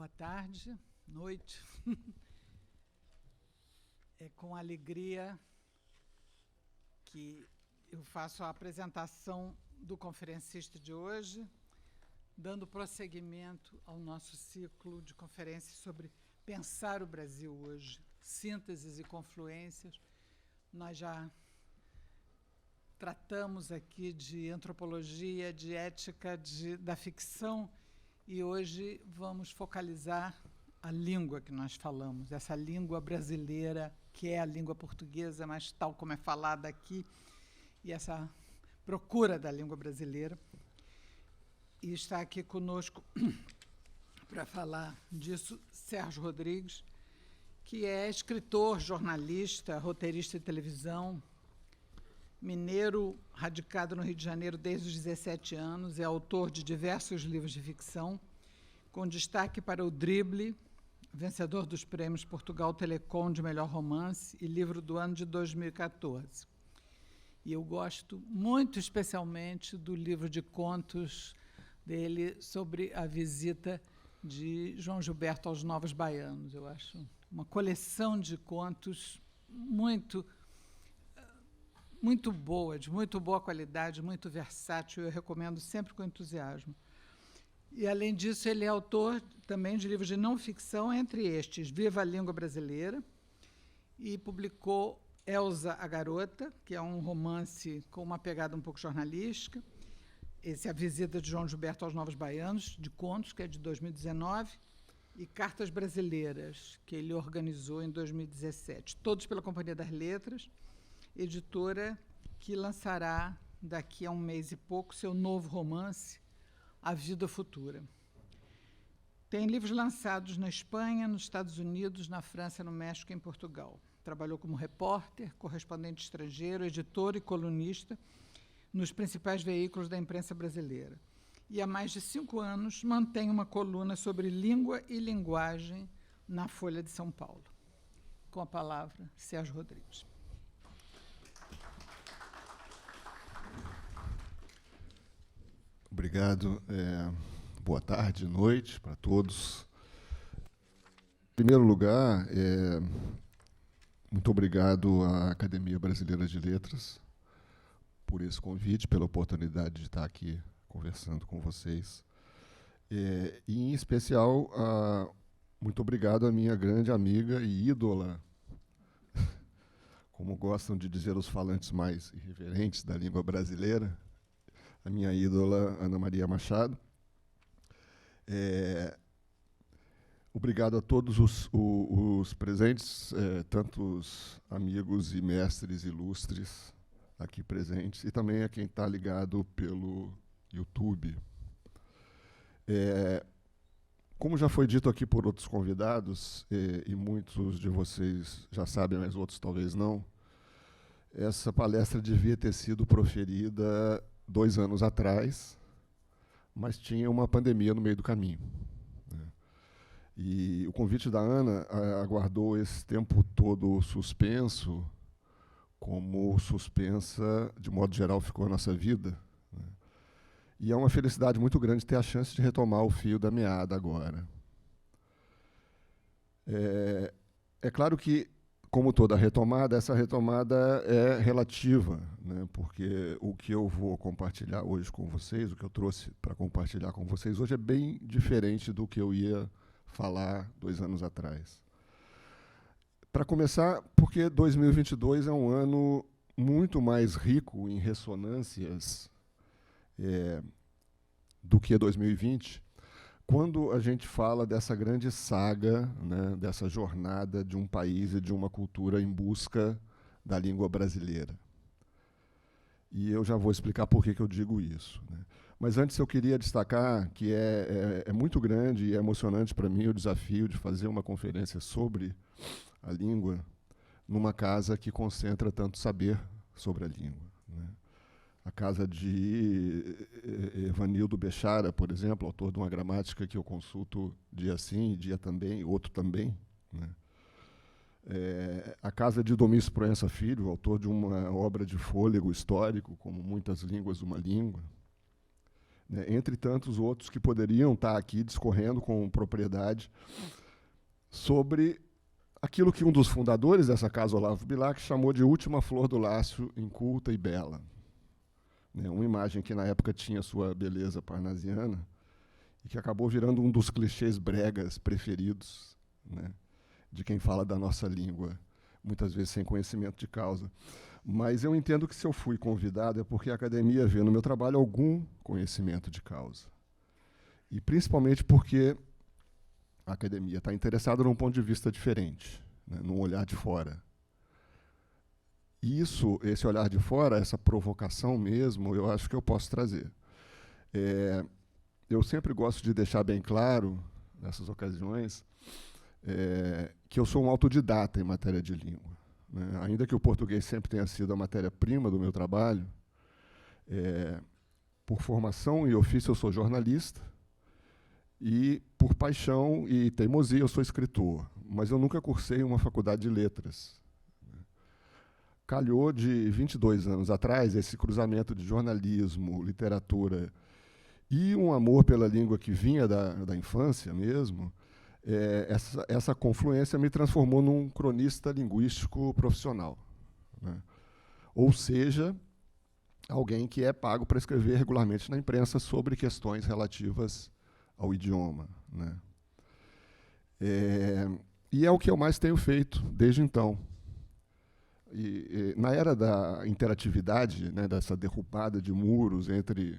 Boa tarde, noite. É com alegria que eu faço a apresentação do conferencista de hoje, dando prosseguimento ao nosso ciclo de conferências sobre pensar o Brasil hoje, sínteses e confluências. Nós já tratamos aqui de antropologia, de ética, da ficção, e hoje vamos focalizar a língua que nós falamos, essa língua brasileira, que é a língua portuguesa, mas tal como é falada aqui, e essa procura da língua brasileira. E está aqui conosco para falar disso Sérgio Rodrigues, que é escritor, jornalista, roteirista de televisão, mineiro, radicado no Rio de Janeiro desde os 17 anos, é autor de diversos livros de ficção, com destaque para O Drible, vencedor dos prêmios Portugal Telecom de melhor romance e livro do ano de 2014. E eu gosto muito especialmente do livro de contos dele sobre a visita de João Gilberto aos Novos Baianos. Eu acho uma coleção de contos muito boa, de muito boa qualidade, muito versátil, eu recomendo sempre com entusiasmo. E, além disso, ele é autor também de livros de não ficção, entre estes, Viva a Língua Brasileira, e publicou Elsa, a Garota, que é um romance com uma pegada um pouco jornalística, esse é A Visita de João Gilberto aos Novos Baianos, de contos, que é de 2019, e Cartas Brasileiras, que ele organizou em 2017, todos pela Companhia das Letras, editora que lançará daqui a um mês e pouco seu novo romance, A Vida Futura. Tem livros lançados na Espanha, nos Estados Unidos, na França, no México e em Portugal. Trabalhou como repórter, correspondente estrangeiro, editor e colunista nos principais veículos da imprensa brasileira. E há mais de 5 anos mantém uma coluna sobre língua e linguagem na Folha de São Paulo. Com a palavra, Sérgio Rodrigues. Obrigado. Boa tarde, noite para todos. Em primeiro lugar, muito obrigado à Academia Brasileira de Letras por esse convite, pela oportunidade de estar aqui conversando com vocês. E, em especial, muito obrigado à minha grande amiga e ídola, como gostam de dizer os falantes mais irreverentes da língua brasileira, a minha ídola, Ana Maria Machado. Obrigado a todos os presentes, tantos amigos e mestres ilustres aqui presentes, e também a quem está ligado pelo YouTube. Como já foi dito aqui por outros convidados, e muitos de vocês já sabem, mas outros talvez não, essa palestra devia ter sido proferida 2 anos atrás, mas tinha uma pandemia no meio do caminho, né? E o convite da Ana aguardou esse tempo todo suspenso, como suspensa, de modo geral, ficou a nossa vida, né? E é uma felicidade muito grande ter a chance de retomar o fio da meada agora. É claro que, como toda retomada, essa retomada é relativa, né? Porque o que eu vou compartilhar hoje com vocês, o que eu trouxe para compartilhar com vocês hoje é bem diferente do que eu ia falar 2 anos atrás. Para começar, porque 2022 é um ano muito mais rico em ressonâncias do que 2020, quando a gente fala dessa grande saga, né, dessa jornada de um país e de uma cultura em busca da língua brasileira. E eu já vou explicar por que eu digo isso, né? Mas antes eu queria destacar que é muito grande e emocionante para mim o desafio de fazer uma conferência sobre a língua numa casa que concentra tanto saber sobre a língua, né? A casa de Evanildo Bechara, por exemplo, autor de uma gramática que eu consulto dia sim, dia também, outro também, né? A casa de Domingos Proença Filho, autor de uma obra de fôlego histórico, como Muitas Línguas, Uma Língua. né, entre tantos outros que poderiam estar aqui discorrendo com propriedade sobre aquilo que um dos fundadores dessa casa, Olavo Bilac, chamou de última flor do lácio, inculta e bela. Né, uma imagem que na época tinha sua beleza parnasiana e que acabou virando um dos clichês bregas preferidos, né, de quem fala da nossa língua, muitas vezes sem conhecimento de causa. Mas eu entendo que se eu fui convidado é porque a academia vê no meu trabalho algum conhecimento de causa. E principalmente porque a academia está interessada num ponto de vista diferente, né, num olhar de fora. E esse olhar de fora, essa provocação mesmo, eu acho que eu posso trazer. Eu sempre gosto de deixar bem claro, nessas ocasiões, que eu sou um autodidata em matéria de língua. Né? Ainda que o português sempre tenha sido a matéria-prima do meu trabalho, por formação e ofício eu sou jornalista, e por paixão e teimosia eu sou escritor, mas eu nunca cursei uma faculdade de letras. Calhou de 22 anos atrás esse cruzamento de jornalismo, literatura e um amor pela língua que vinha da infância mesmo. Essa confluência me transformou num cronista linguístico profissional, né? Ou seja, alguém que é pago para escrever regularmente na imprensa sobre questões relativas ao idioma, né? E é o que eu mais tenho feito desde então. Na era da interatividade, né, dessa derrubada de muros entre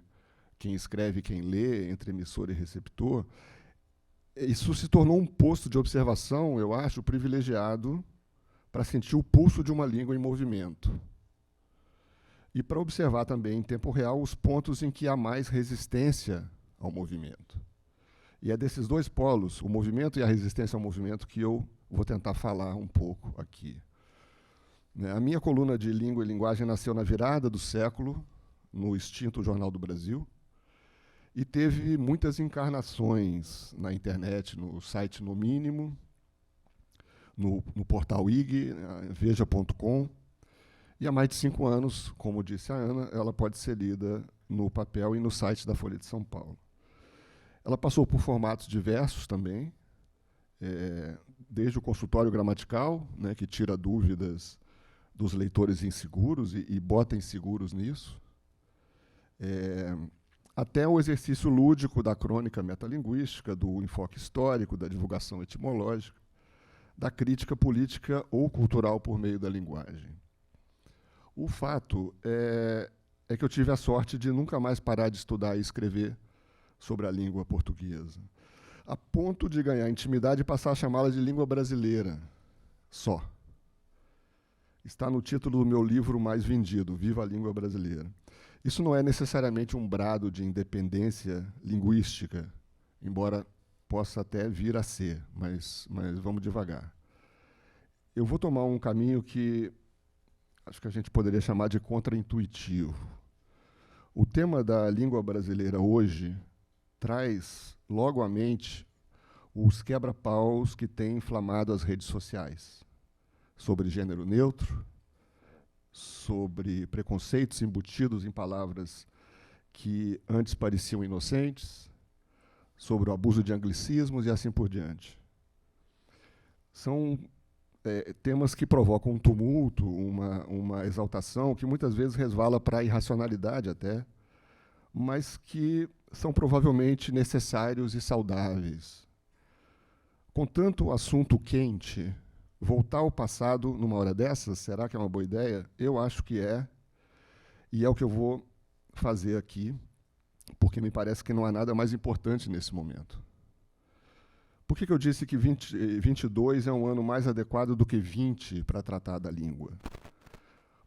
quem escreve e quem lê, entre emissor e receptor, isso se tornou um posto de observação, eu acho, privilegiado para sentir o pulso de uma língua em movimento. E para observar também, em tempo real, os pontos em que há mais resistência ao movimento. E é desses dois polos, o movimento e a resistência ao movimento, que eu vou tentar falar um pouco aqui. A minha coluna de Língua e Linguagem nasceu na virada do século, no extinto Jornal do Brasil, e teve muitas encarnações na internet, no site No Mínimo, no portal IG, veja.com, e há mais de 5 anos, como disse a Ana, ela pode ser lida no papel e no site da Folha de São Paulo. Ela passou por formatos diversos também, desde o consultório gramatical, né, que tira dúvidas dos leitores inseguros e bota inseguros nisso, até o exercício lúdico da crônica metalinguística, do enfoque histórico, da divulgação etimológica, da crítica política ou cultural por meio da linguagem. O fato é que eu tive a sorte de nunca mais parar de estudar e escrever sobre a língua portuguesa, a ponto de ganhar intimidade e passar a chamá-la de língua brasileira, só. Está no título do meu livro mais vendido, Viva a Língua Brasileira. Isso não é necessariamente um brado de independência linguística, embora possa até vir a ser, mas vamos devagar. Eu vou tomar um caminho que acho que a gente poderia chamar de contraintuitivo. O tema da língua brasileira hoje traz logo à mente os quebra-paus que têm inflamado as redes sociais, sobre gênero neutro, sobre preconceitos embutidos em palavras que antes pareciam inocentes, sobre o abuso de anglicismos e assim por diante. São temas que provocam um tumulto, uma exaltação, que muitas vezes resvala para a irracionalidade até, mas que são provavelmente necessários e saudáveis. Com tanto assunto quente, voltar ao passado numa hora dessas, será que é uma boa ideia? Eu acho que é, e é o que eu vou fazer aqui, porque me parece que não há nada mais importante nesse momento. Por que eu disse que 22 é um ano mais adequado do que 20 para tratar da língua?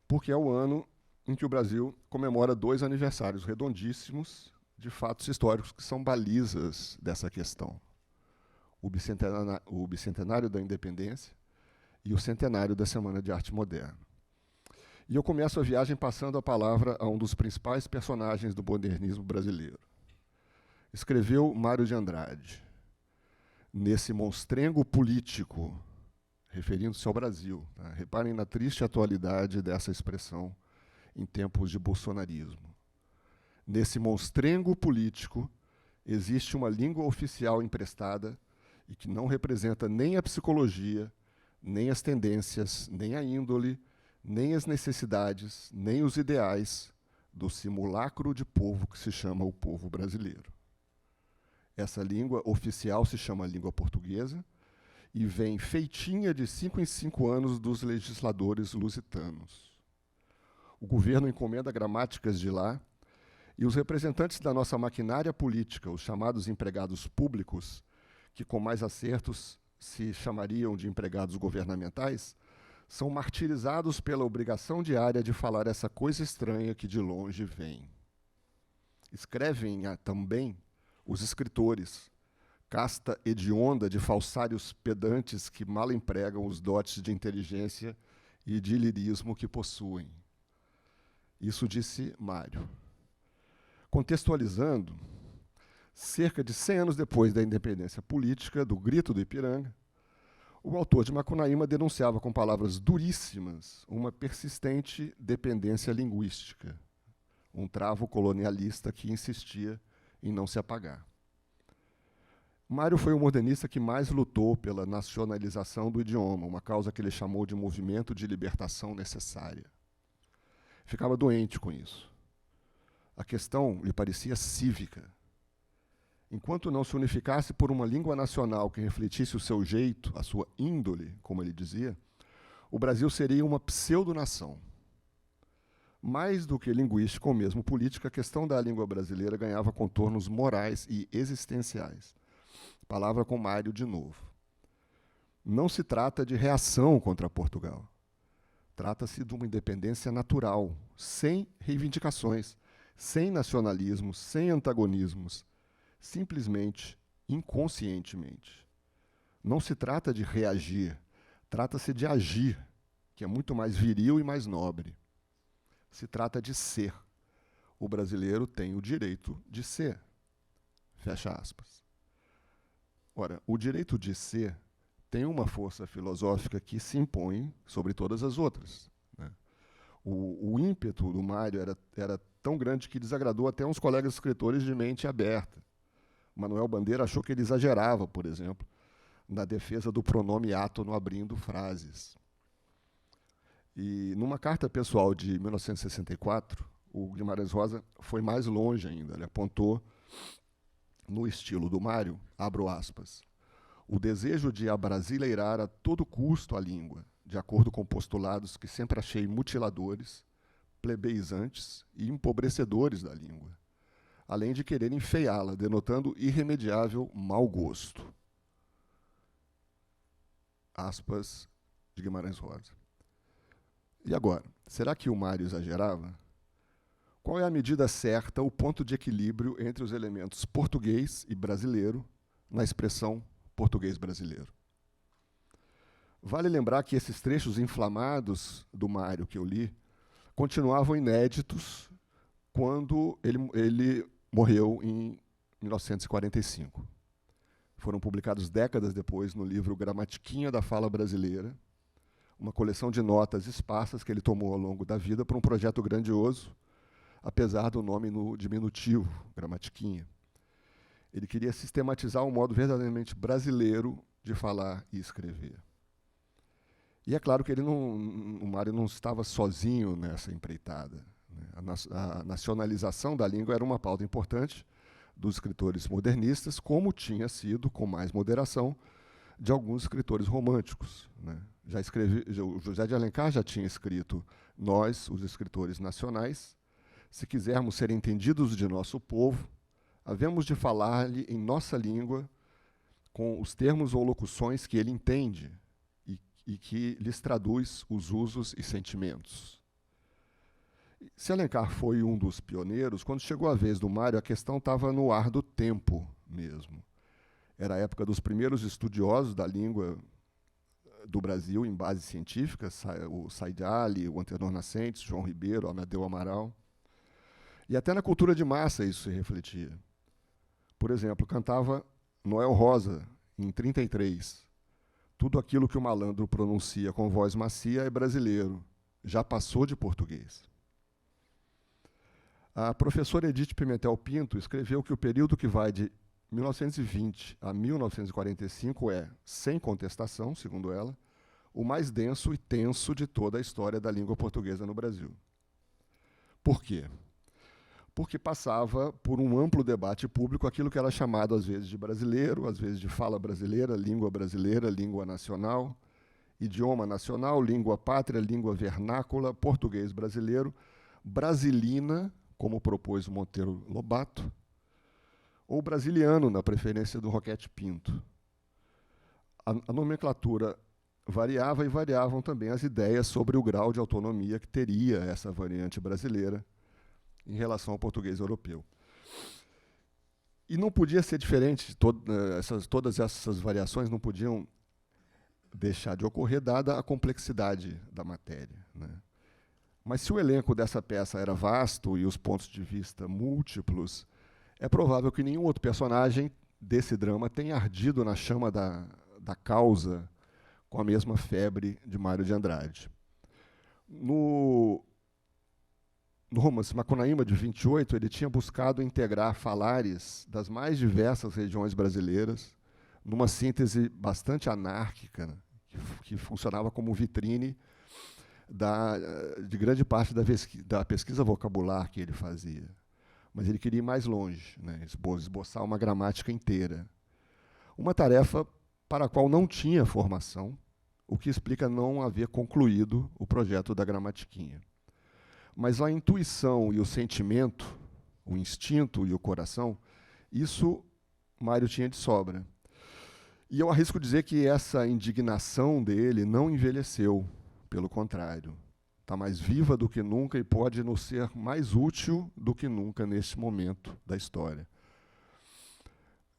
Porque é o ano em que o Brasil comemora 2 aniversários redondíssimos de fatos históricos que são balizas dessa questão. O bicentenário da independência e o centenário da Semana de Arte Moderna. E eu começo a viagem passando a palavra a um dos principais personagens do modernismo brasileiro. Escreveu Mário de Andrade. Nesse monstrengo político, referindo-se ao Brasil, tá? Reparem na triste atualidade dessa expressão em tempos de bolsonarismo. Nesse monstrengo político, existe uma língua oficial emprestada e que não representa nem a psicologia, nem as tendências, nem a índole, nem as necessidades, nem os ideais do simulacro de povo que se chama o povo brasileiro. Essa língua oficial se chama língua portuguesa e vem feitinha de 5 em 5 anos dos legisladores lusitanos. O governo encomenda gramáticas de lá e os representantes da nossa maquinária política, os chamados empregados públicos, que com mais acertos se chamariam de empregados governamentais, são martirizados pela obrigação diária de falar essa coisa estranha que de longe vem. Escrevem também os escritores, casta hedionda de falsários pedantes que mal empregam os dotes de inteligência e de lirismo que possuem. Isso disse Mário. Contextualizando, cerca de 100 anos depois da independência política, do Grito do Ipiranga, o autor de Macunaíma denunciava com palavras duríssimas uma persistente dependência linguística, um travo colonialista que insistia em não se apagar. Mário foi o modernista que mais lutou pela nacionalização do idioma, uma causa que ele chamou de movimento de libertação necessária. Ficava doente com isso. A questão lhe parecia cívica. Enquanto não se unificasse por uma língua nacional que refletisse o seu jeito, a sua índole, como ele dizia, o Brasil seria uma pseudo-nação. Mais do que linguística ou mesmo política, a questão da língua brasileira ganhava contornos morais e existenciais. Palavra com Mário de novo. Não se trata de reação contra Portugal. Trata-se de uma independência natural, sem reivindicações, sem nacionalismos, sem antagonismos, simplesmente, inconscientemente. Não se trata de reagir, trata-se de agir, que é muito mais viril e mais nobre. Se trata de ser. O brasileiro tem o direito de ser. Fecha aspas. Ora, o direito de ser tem uma força filosófica que se impõe sobre todas as outras, né? O ímpeto do Mário era tão grande que desagradou até uns colegas escritores de mente aberta. Manuel Bandeira achou que ele exagerava, por exemplo, na defesa do pronome átono abrindo frases. E numa carta pessoal de 1964, o Guimarães Rosa foi mais longe ainda. Ele apontou, no estilo do Mário, abro aspas, o desejo de abrasileirar a todo custo a língua, de acordo com postulados que sempre achei mutiladores, plebeizantes e empobrecedores da língua, além de querer enfeiá-la, denotando irremediável mau gosto. Aspas de Guimarães Rosa. E agora, será que o Mário exagerava? Qual é a medida certa, o ponto de equilíbrio entre os elementos português e brasileiro na expressão português brasileiro? Vale lembrar que esses trechos inflamados do Mário que eu li continuavam inéditos quando ele morreu em 1945. Foram publicados décadas depois no livro Gramatiquinha da Fala Brasileira, uma coleção de notas esparsas que ele tomou ao longo da vida para um projeto grandioso, apesar do nome no diminutivo, Gramatiquinha. Ele queria sistematizar um modo verdadeiramente brasileiro de falar e escrever. E é claro que o Mário não estava sozinho nessa empreitada, né? A nacionalização da língua era uma pauta importante dos escritores modernistas, como tinha sido, com mais moderação, de alguns escritores românticos, né? O José de Alencar já tinha escrito Nós, os escritores nacionais, se quisermos ser entendidos de nosso povo, havemos de falar-lhe em nossa língua com os termos ou locuções que ele entende e que lhes traduz os usos e sentimentos. Se Alencar foi um dos pioneiros, quando chegou a vez do Mário, a questão estava no ar do tempo mesmo. Era a época dos primeiros estudiosos da língua do Brasil em base científica, o Said Ali, o Antenor Nascentes, João Ribeiro, Amadeu Amaral. E até na cultura de massa isso se refletia. Por exemplo, cantava Noel Rosa, em 1933. Tudo aquilo que o malandro pronuncia com voz macia é brasileiro, já passou de português. A professora Edith Pimentel Pinto escreveu que o período que vai de 1920 a 1945 é, sem contestação, segundo ela, o mais denso e tenso de toda a história da língua portuguesa no Brasil. Por quê? Porque passava por um amplo debate público aquilo que era chamado, às vezes, de brasileiro, às vezes de fala brasileira, língua nacional, idioma nacional, língua pátria, língua vernácula, português brasileiro, brasilina, como propôs o Monteiro Lobato, ou brasiliano, na preferência do Roquete Pinto. A nomenclatura variava e variavam também as ideias sobre o grau de autonomia que teria essa variante brasileira em relação ao português europeu. E não podia ser diferente, todas essas variações não podiam deixar de ocorrer, dada a complexidade da matéria, né? Mas se o elenco dessa peça era vasto e os pontos de vista múltiplos, é provável que nenhum outro personagem desse drama tenha ardido na chama da causa com a mesma febre de Mário de Andrade. No romance Macunaíma, de 28, ele tinha buscado integrar falares das mais diversas regiões brasileiras numa síntese bastante anárquica, né, que funcionava como vitrine de grande parte da pesquisa vocabular que ele fazia. Mas ele queria ir mais longe, né, esboçar uma gramática inteira. Uma tarefa para a qual não tinha formação, o que explica não haver concluído o projeto da gramatiquinha. Mas a intuição e o sentimento, o instinto e o coração, isso Mário tinha de sobra. E eu arrisco dizer que essa indignação dele não envelheceu, pelo contrário. Está mais viva do que nunca e pode nos ser mais útil do que nunca neste momento da história.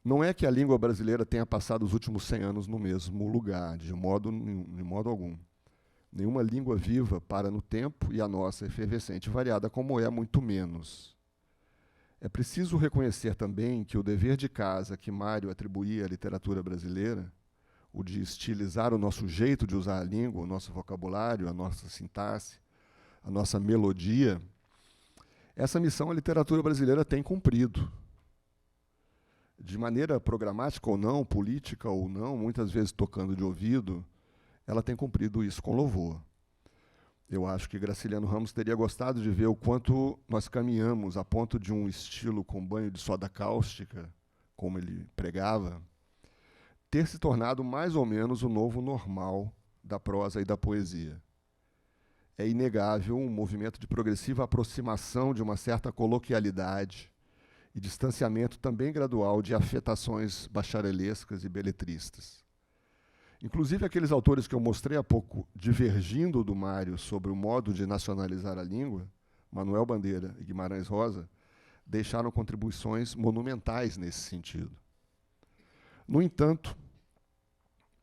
Não é que a língua brasileira tenha passado os últimos 100 anos no mesmo lugar, de modo algum. Nenhuma língua viva para no tempo, e a nossa, efervescente e variada como é, muito menos. É preciso reconhecer também que o dever de casa que Mário atribuía à literatura brasileira, o de estilizar o nosso jeito de usar a língua, o nosso vocabulário, a nossa sintaxe, a nossa melodia, essa missão a literatura brasileira tem cumprido. De maneira programática ou não, política ou não, muitas vezes tocando de ouvido, ela tem cumprido isso com louvor. Eu acho que Graciliano Ramos teria gostado de ver o quanto nós caminhamos a ponto de um estilo com banho de soda cáustica, como ele pregava, ter se tornado mais ou menos o novo normal da prosa e da poesia. É inegável um movimento de progressiva aproximação de uma certa coloquialidade e distanciamento também gradual de afetações bacharelescas e beletristas. Inclusive, aqueles autores que eu mostrei há pouco, divergindo do Mário sobre o modo de nacionalizar a língua, Manuel Bandeira e Guimarães Rosa, deixaram contribuições monumentais nesse sentido. No entanto,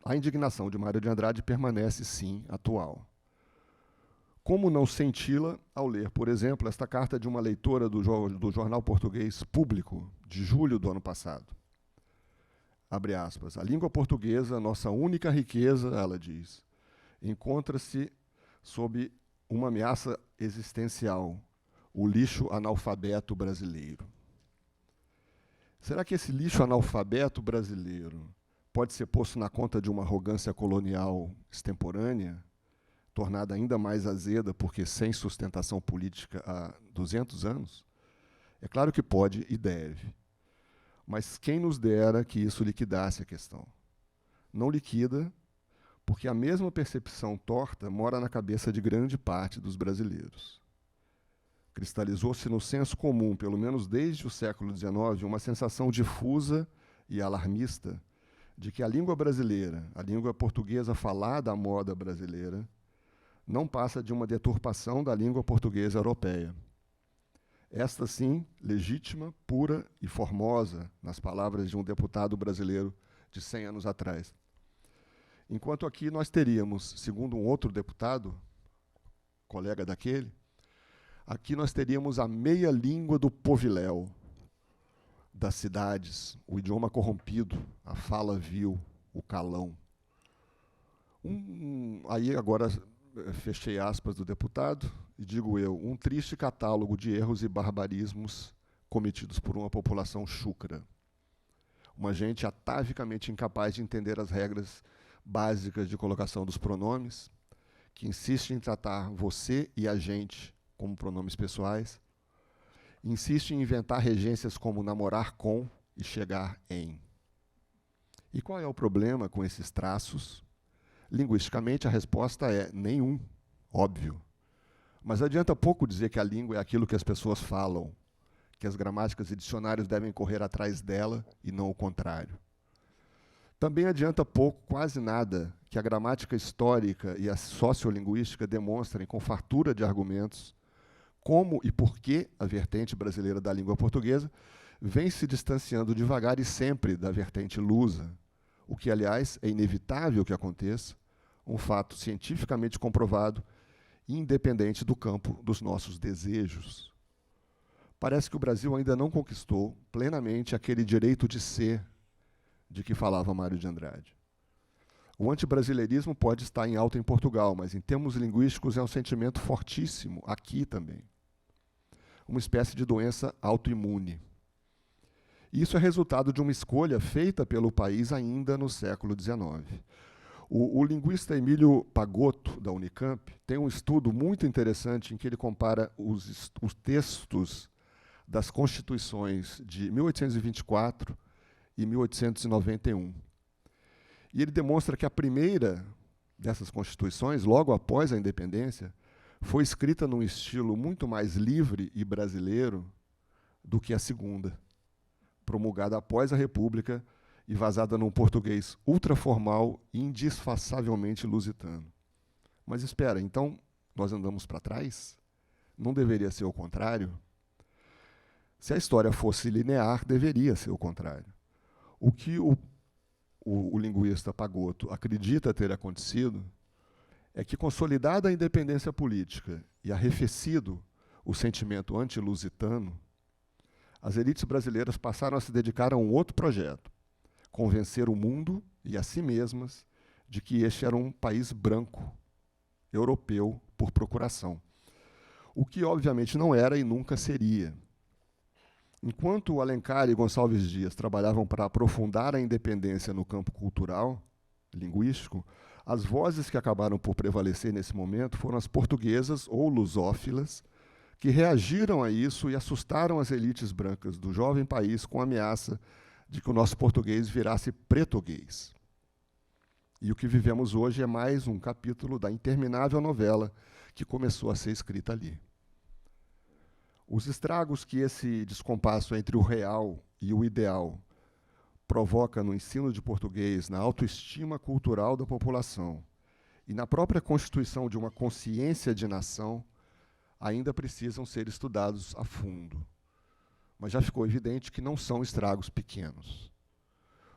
a indignação de Mário de Andrade permanece, sim, atual. Como não senti-la ao ler, por exemplo, esta carta de uma leitora do jornal português Público, de julho do ano passado? Abre aspas. A língua portuguesa, nossa única riqueza, ela diz, encontra-se sob uma ameaça existencial, o lixo analfabeto brasileiro. Será que esse lixo analfabeto brasileiro pode ser posto na conta de uma arrogância colonial extemporânea, tornada ainda mais azeda porque sem sustentação política há 200 anos? É claro que pode e deve. Mas quem nos dera que isso liquidasse a questão? Não liquida, porque a mesma percepção torta mora na cabeça de grande parte dos brasileiros. Cristalizou-se no senso comum, pelo menos desde o século XIX, uma sensação difusa e alarmista de que a língua brasileira, a língua portuguesa falada à moda brasileira, não passa de uma deturpação da língua portuguesa europeia. Esta, sim, legítima, pura e formosa, nas palavras de um deputado brasileiro de 100 anos atrás. Enquanto aqui nós teríamos, segundo um outro deputado, colega daquele, aqui nós teríamos a meia-língua do poviléu, das cidades, o idioma corrompido, a fala vil, o calão. Aí agora, fechei aspas do deputado, e digo eu, um triste catálogo de erros e barbarismos cometidos por uma população chucra. Uma gente atavicamente incapaz de entender as regras básicas de colocação dos pronomes, que insiste em tratar você e a gente como pronomes pessoais, insiste em inventar regências como namorar com e chegar em. E qual é o problema com esses traços? Linguisticamente, a resposta é nenhum, óbvio. Mas adianta pouco dizer que a língua é aquilo que as pessoas falam, que as gramáticas e dicionários devem correr atrás dela e não o contrário. Também adianta pouco, quase nada, que a gramática histórica e a sociolinguística demonstrem com fartura de argumentos como e por que a vertente brasileira da língua portuguesa vem se distanciando devagar e sempre da vertente lusa, o que, aliás, é inevitável que aconteça, um fato cientificamente comprovado, independente do campo dos nossos desejos. Parece que o Brasil ainda não conquistou plenamente aquele direito de ser de que falava Mário de Andrade. O antibrasileirismo pode estar em alta em Portugal, mas em termos linguísticos é um sentimento fortíssimo aqui também. Uma espécie de doença autoimune. Isso é resultado de uma escolha feita pelo país ainda no século XIX. O linguista Emílio Pagotto, da Unicamp, tem um estudo muito interessante em que ele compara os textos das Constituições de 1824 e 1891. E ele demonstra que a primeira dessas Constituições, logo após a independência, foi escrita num estilo muito mais livre e brasileiro do que a segunda, promulgada após a República e vazada num português ultraformal e indisfaçavelmente lusitano. Mas espera, então nós andamos para trás? Não deveria ser o contrário? Se a história fosse linear, deveria ser o contrário. O que o linguista Pagotto acredita ter acontecido é que, consolidada a independência política e arrefecido o sentimento anti-lusitano, as elites brasileiras passaram a se dedicar a um outro projeto: convencer o mundo e a si mesmas de que este era um país branco, europeu por procuração. O que, obviamente, não era e nunca seria. Enquanto Alencar e Gonçalves Dias trabalhavam para aprofundar a independência no campo cultural, linguístico, as vozes que acabaram por prevalecer nesse momento foram as portuguesas ou lusófilas, que reagiram a isso e assustaram as elites brancas do jovem país com a ameaça de que o nosso português virasse pretoguês. E o que vivemos hoje é mais um capítulo da interminável novela que começou a ser escrita ali. Os estragos que esse descompasso entre o real e o ideal provoca no ensino de português, na autoestima cultural da população e na própria constituição de uma consciência de nação, ainda precisam ser estudados a fundo. Mas já ficou evidente que não são estragos pequenos.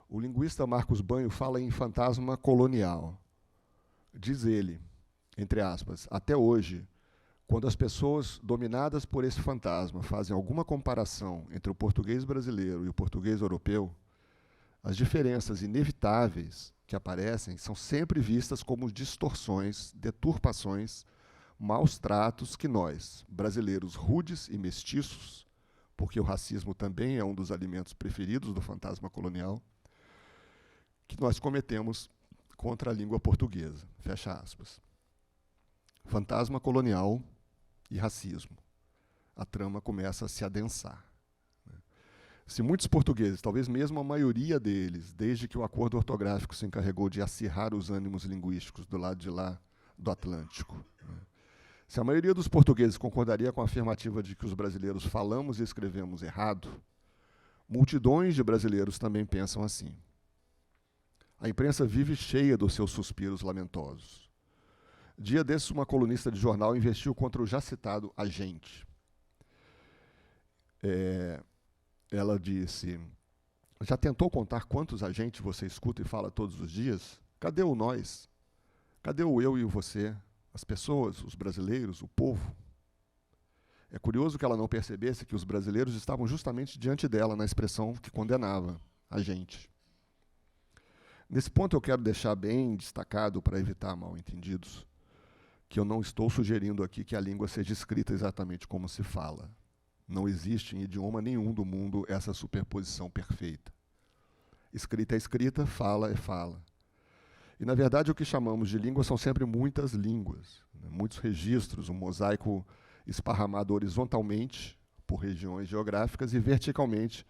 O linguista Marcos Banho fala em fantasma colonial. Diz ele, entre aspas, até hoje, quando as pessoas dominadas por esse fantasma fazem alguma comparação entre o português brasileiro e o português europeu, as diferenças inevitáveis que aparecem são sempre vistas como distorções, deturpações, maus tratos que nós, brasileiros rudes e mestiços, porque o racismo também é um dos alimentos preferidos do fantasma colonial, que nós cometemos contra a língua portuguesa. Fecha aspas. Fantasma colonial e racismo. A trama começa a se adensar. Se muitos portugueses, talvez mesmo a maioria deles, desde que o acordo ortográfico se encarregou de acirrar os ânimos linguísticos do lado de lá do Atlântico, se a maioria dos portugueses concordaria com a afirmativa de que os brasileiros falamos e escrevemos errado, multidões de brasileiros também pensam assim. A imprensa vive cheia dos seus suspiros lamentosos. Dia desses, uma colunista de jornal investiu contra o já citado agente. Ela disse: já tentou contar quantos agentes você escuta e fala todos os dias? Cadê o nós? Cadê o eu e o você? As pessoas, os brasileiros, o povo? É curioso que ela não percebesse que os brasileiros estavam justamente diante dela na expressão que condenava a gente. Nesse ponto eu quero deixar bem destacado, para evitar mal-entendidos, que eu não estou sugerindo aqui que a língua seja escrita exatamente como se fala. Não existe em idioma nenhum do mundo essa superposição perfeita. Escrita é escrita, fala é fala. E, na verdade, o que chamamos de língua são sempre muitas línguas, né? Muitos registros, um mosaico esparramado horizontalmente por regiões geográficas e verticalmente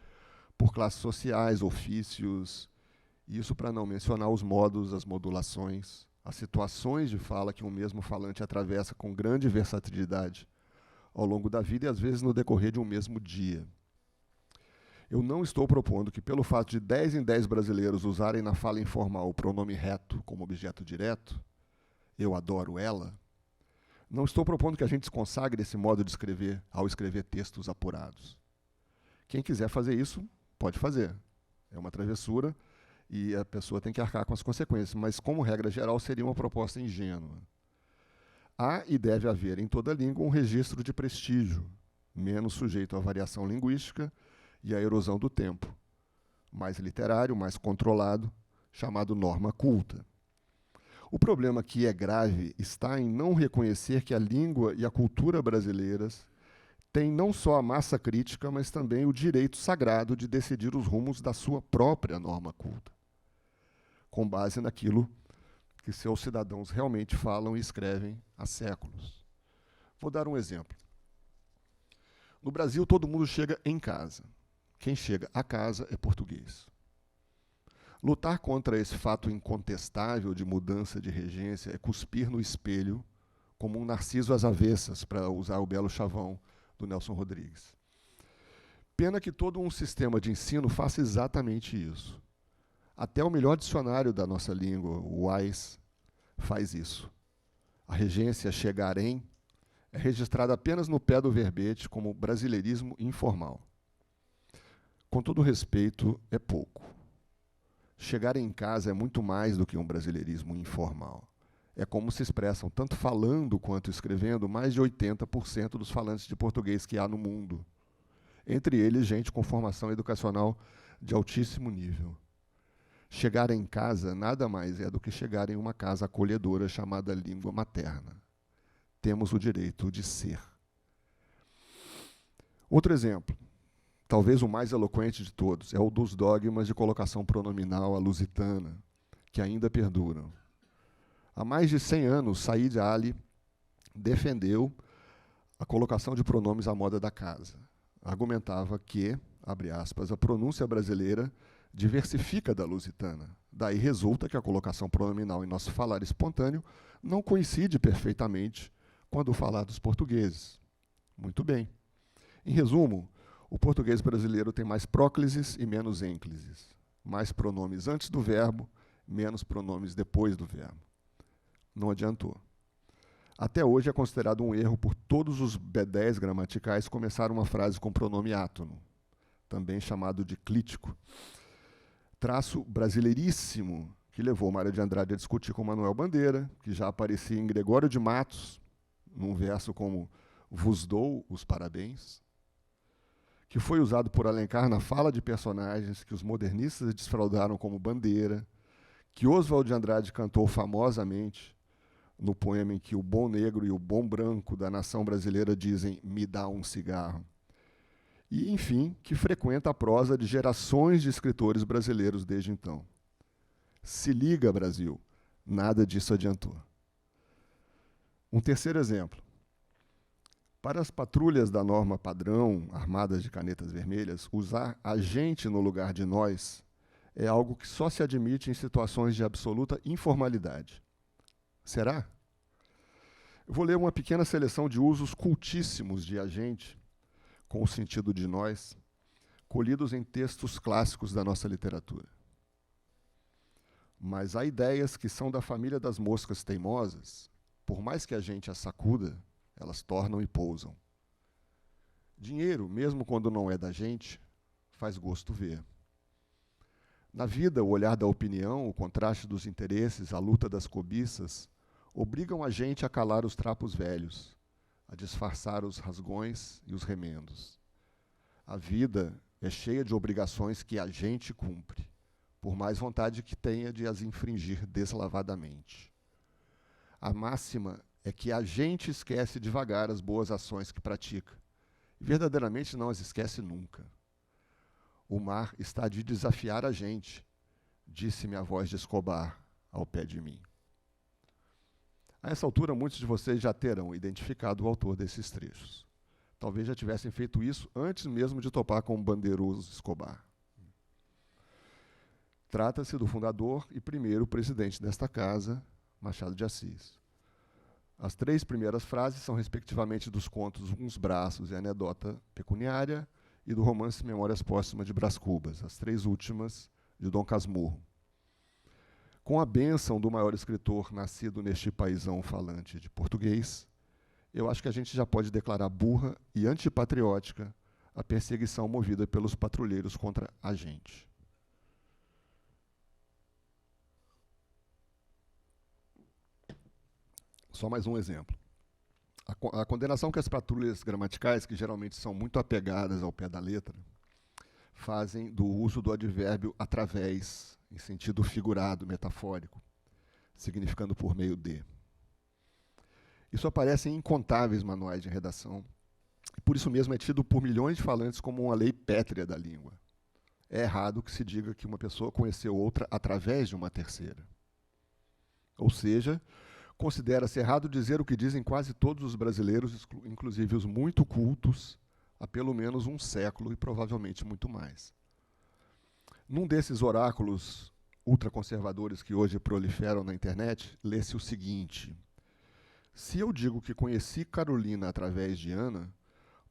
por classes sociais, ofícios, isso para não mencionar os modos, as modulações, as situações de fala que um mesmo falante atravessa com grande versatilidade ao longo da vida e, às vezes, no decorrer de um mesmo dia. Eu não estou propondo que, pelo fato de 10 em 10 brasileiros usarem na fala informal o pronome reto como objeto direto, eu adoro ela, não estou propondo que a gente se consagre esse modo de escrever ao escrever textos apurados. Quem quiser fazer isso, pode fazer. É uma travessura e a pessoa tem que arcar com as consequências, mas, como regra geral, seria uma proposta ingênua. Há e deve haver em toda língua um registro de prestígio, menos sujeito à variação linguística e à erosão do tempo, mais literário, mais controlado, chamado norma culta. O problema que é grave está em não reconhecer que a língua e a cultura brasileiras têm não só a massa crítica, mas também o direito sagrado de decidir os rumos da sua própria norma culta, com base naquilo que seus cidadãos realmente falam e escrevem há séculos. Vou dar um exemplo. No Brasil, todo mundo chega em casa. Quem chega a casa é português. Lutar contra esse fato incontestável de mudança de regência é cuspir no espelho como um narciso às avessas, para usar o belo chavão do Nelson Rodrigues. Pena que todo um sistema de ensino faça exatamente isso. Até o melhor dicionário da nossa língua, o WAIS, faz isso. A regência chegar em é registrada apenas no pé do verbete como brasileirismo informal. Com todo respeito, é pouco. Chegar em casa é muito mais do que um brasileirismo informal. É como se expressam, tanto falando quanto escrevendo, mais de 80% dos falantes de português que há no mundo. Entre eles, gente com formação educacional de altíssimo nível. Chegar em casa nada mais é do que chegar em uma casa acolhedora chamada língua materna. Temos o direito de ser. Outro exemplo, talvez o mais eloquente de todos, é o dos dogmas de colocação pronominal à lusitana, que ainda perduram. Há mais de 100 anos, Said Ali defendeu a colocação de pronomes à moda da casa. Argumentava que, abre aspas, a pronúncia brasileira diversifica da lusitana. Daí resulta que a colocação pronominal em nosso falar espontâneo não coincide perfeitamente com a do falar dos portugueses. Muito bem. Em resumo, o português brasileiro tem mais próclises e menos ênclises. Mais pronomes antes do verbo, menos pronomes depois do verbo. Não adiantou. Até hoje é considerado um erro por todos os B10 gramaticais começar uma frase com pronome átono, também chamado de clítico. Traço brasileiríssimo que levou Mário de Andrade a discutir com Manuel Bandeira, que já aparecia em Gregório de Matos, num verso como "Vos dou os parabéns", que foi usado por Alencar na fala de personagens que os modernistas desfraudaram como Bandeira, que Oswald de Andrade cantou famosamente no poema em que o bom negro e o bom branco da nação brasileira dizem "me dá um cigarro", e, enfim, que frequenta a prosa de gerações de escritores brasileiros desde então. Se liga, Brasil, nada disso adiantou. Um terceiro exemplo. Para as patrulhas da norma padrão, armadas de canetas vermelhas, usar a gente no lugar de nós é algo que só se admite em situações de absoluta informalidade. Será? Eu vou ler uma pequena seleção de usos cultíssimos de a gente, com o sentido de nós, colhidos em textos clássicos da nossa literatura. Mas há ideias que são da família das moscas teimosas, por mais que a gente as sacuda, elas tornam e pousam. Dinheiro, mesmo quando não é da gente, faz gosto ver. Na vida, o olhar da opinião, o contraste dos interesses, a luta das cobiças, obrigam a gente a calar os trapos velhos, a disfarçar os rasgões e os remendos. A vida é cheia de obrigações que a gente cumpre, por mais vontade que tenha de as infringir deslavadamente. A máxima é que a gente esquece devagar as boas ações que pratica. E verdadeiramente não as esquece nunca. O mar está de desafiar a gente, disse-me a voz de Escobar ao pé de mim. A essa altura, muitos de vocês já terão identificado o autor desses trechos. Talvez já tivessem feito isso antes mesmo de topar com o bandeiroso Escobar. Trata-se do fundador e primeiro presidente desta casa, Machado de Assis. As 3 primeiras frases são, respectivamente, dos contos Uns Braços e Anedota Pecuniária e do romance Memórias Póstumas de Brás Cubas, as 3 últimas de Dom Casmurro. Com a bênção do maior escritor nascido neste paizão falante de português, eu acho que a gente já pode declarar burra e antipatriótica a perseguição movida pelos patrulheiros contra a gente. Só mais um exemplo. A condenação que as patrulhas gramaticais, que geralmente são muito apegadas ao pé da letra, fazem do uso do advérbio através, em sentido figurado, metafórico, significando por meio de. Isso aparece em incontáveis manuais de redação, e por isso mesmo é tido por milhões de falantes como uma lei pétrea da língua. É errado que se diga que uma pessoa conheceu outra através de uma terceira. Ou seja, considera-se errado dizer o que dizem quase todos os brasileiros, inclusive os muito cultos, há pelo menos um século e provavelmente muito mais. Num desses oráculos ultraconservadores que hoje proliferam na internet, lê-se o seguinte: se eu digo que conheci Carolina através de Ana,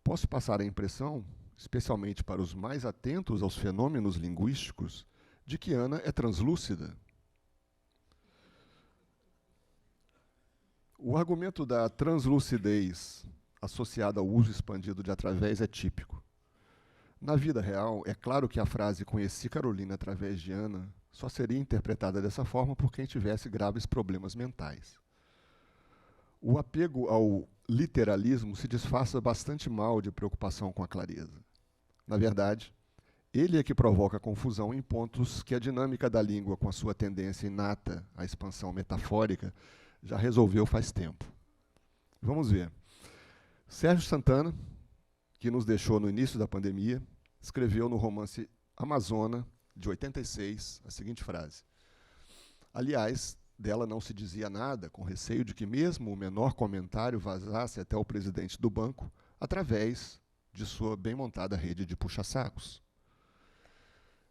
posso passar a impressão, especialmente para os mais atentos aos fenômenos linguísticos, de que Ana é translúcida. O argumento da translucidez associada ao uso expandido de através é típico. Na vida real, é claro que a frase conheci Carolina através de Ana só seria interpretada dessa forma por quem tivesse graves problemas mentais. O apego ao literalismo se disfarça bastante mal de preocupação com a clareza. Na verdade, ele é que provoca confusão em pontos que a dinâmica da língua, com a sua tendência inata à expansão metafórica, já resolveu faz tempo. Vamos ver. Sérgio Santana, que nos deixou no início da pandemia, escreveu no romance Amazona, de 86, a seguinte frase. Aliás, dela não se dizia nada, com receio de que mesmo o menor comentário vazasse até o presidente do banco, através de sua bem montada rede de puxa-sacos.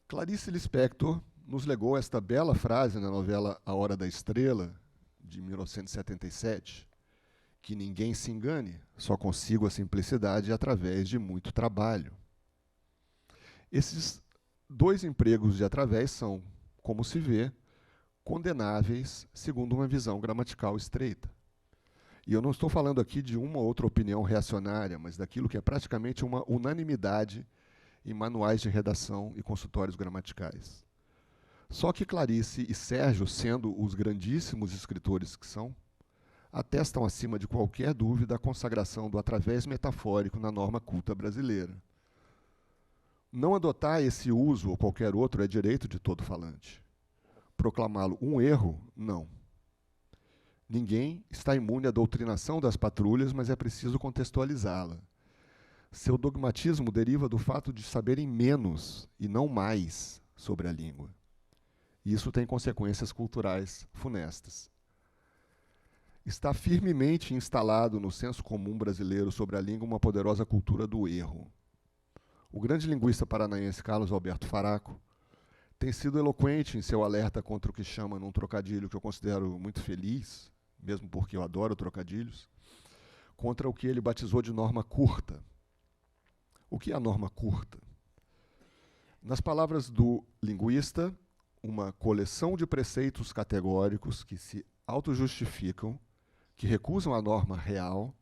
Clarice Lispector nos legou esta bela frase na novela A Hora da Estrela, de 1977, que ninguém se engane, só consigo a simplicidade através de muito trabalho. Esses 2 empregos de através são, como se vê, condenáveis segundo uma visão gramatical estreita. E eu não estou falando aqui de uma ou outra opinião reacionária, mas daquilo que é praticamente uma unanimidade em manuais de redação e consultórios gramaticais. Só que Clarice e Sérgio, sendo os grandíssimos escritores que são, atestam acima de qualquer dúvida a consagração do através metafórico na norma culta brasileira. Não adotar esse uso ou qualquer outro é direito de todo falante. Proclamá-lo um erro, não. Ninguém está imune à doutrinação das patrulhas, mas é preciso contextualizá-la. Seu dogmatismo deriva do fato de saberem menos e não mais sobre a língua. E isso tem consequências culturais funestas. Está firmemente instalado no senso comum brasileiro sobre a língua uma poderosa cultura do erro. O grande linguista paranaense Carlos Alberto Faraco tem sido eloquente em seu alerta contra o que chama, num trocadilho que eu considero muito feliz, mesmo porque eu adoro trocadilhos, contra o que ele batizou de norma curta. O que é a norma curta? Nas palavras do linguista, uma coleção de preceitos categóricos que se autojustificam, que recusam a norma real,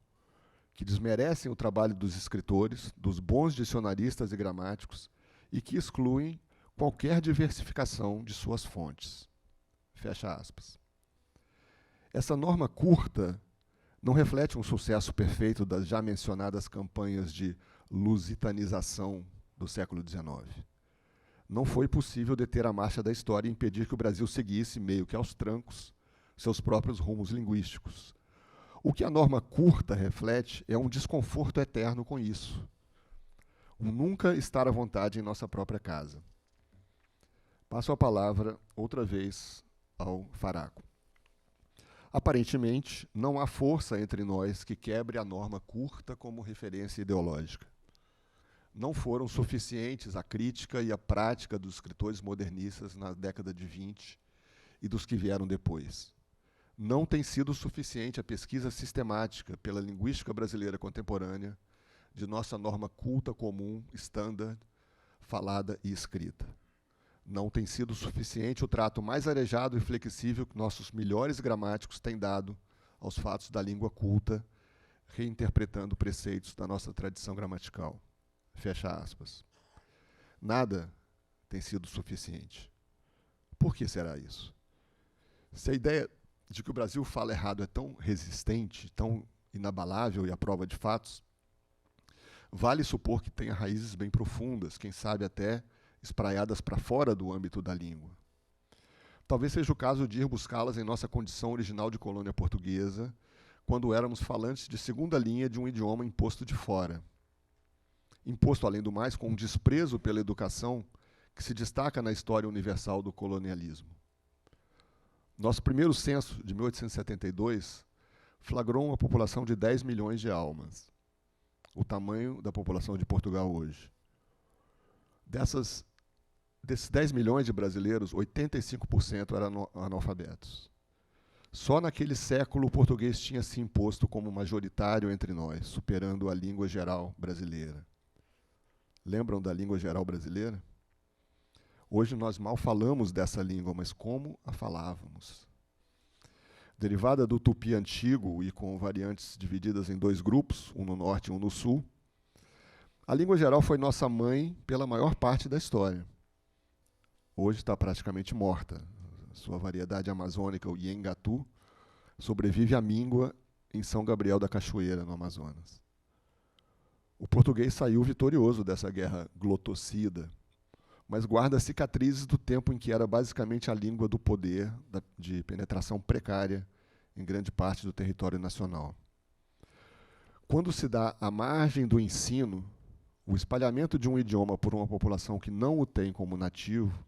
que desmerecem o trabalho dos escritores, dos bons dicionaristas e gramáticos, e que excluem qualquer diversificação de suas fontes. Fecha aspas. Essa norma curta não reflete um sucesso perfeito das já mencionadas campanhas de lusitanização do século XIX. Não foi possível deter a marcha da história e impedir que o Brasil seguisse, meio que aos trancos, seus próprios rumos linguísticos. O que a norma curta reflete é um desconforto eterno com isso. Um nunca estar à vontade em nossa própria casa. Passo a palavra, outra vez, ao Faraco. Aparentemente, não há força entre nós que quebre a norma curta como referência ideológica. Não foram suficientes a crítica e a prática dos escritores modernistas na década de 20 e dos que vieram depois. Não tem sido suficiente a pesquisa sistemática pela linguística brasileira contemporânea de nossa norma culta comum, standard, falada e escrita. Não tem sido suficiente o trato mais arejado e flexível que nossos melhores gramáticos têm dado aos fatos da língua culta, reinterpretando preceitos da nossa tradição gramatical. Fecha aspas. Nada tem sido suficiente. Por que será isso? Se a ideia de que o Brasil fala errado é tão resistente, tão inabalável e à prova de fatos, vale supor que tenha raízes bem profundas, quem sabe até espraiadas para fora do âmbito da língua. Talvez seja o caso de ir buscá-las em nossa condição original de colônia portuguesa, quando éramos falantes de segunda linha de um idioma imposto de fora. Imposto, além do mais, com um desprezo pela educação que se destaca na história universal do colonialismo. Nosso primeiro censo, de 1872, flagrou uma população de 10 milhões de almas, o tamanho da população de Portugal hoje. Desses 10 milhões de brasileiros, 85% eram analfabetos. Só naquele século o português tinha se imposto como majoritário entre nós, superando a língua geral brasileira. Lembram da língua geral brasileira? Hoje nós mal falamos dessa língua, mas como a falávamos? Derivada do tupi antigo e com variantes divididas em dois grupos, um no norte e um no sul, a língua geral foi nossa mãe pela maior parte da história. Hoje está praticamente morta. Sua variedade amazônica, o Iengatu, sobrevive à míngua em São Gabriel da Cachoeira, no Amazonas. O português saiu vitorioso dessa guerra glotocida, mas guarda cicatrizes do tempo em que era basicamente a língua do poder, de penetração precária em grande parte do território nacional. Quando se dá à margem do ensino, o espalhamento de um idioma por uma população que não o tem como nativo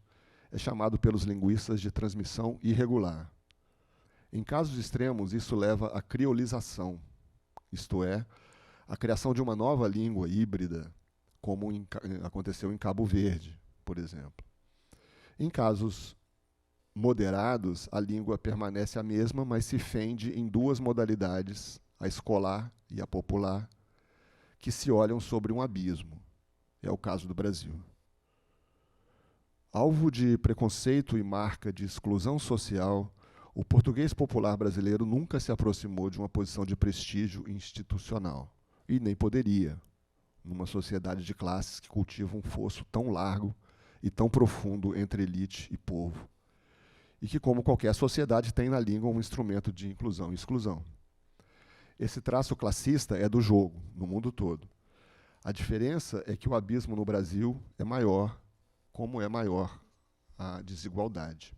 é chamado pelos linguistas de transmissão irregular. Em casos extremos, isso leva à criolização, isto é, a criação de uma nova língua híbrida, como aconteceu em Cabo Verde, por exemplo. Em casos moderados, a língua permanece a mesma, mas se fende em duas modalidades, a escolar e a popular, que se olham sobre um abismo. É o caso do Brasil. Alvo de preconceito e marca de exclusão social, o português popular brasileiro nunca se aproximou de uma posição de prestígio institucional. E nem poderia, numa sociedade de classes que cultiva um fosso tão largo e tão profundo entre elite e povo, e que, como qualquer sociedade, tem na língua um instrumento de inclusão e exclusão. Esse traço classista é do jogo, no mundo todo. A diferença é que o abismo no Brasil é maior, como é maior a desigualdade.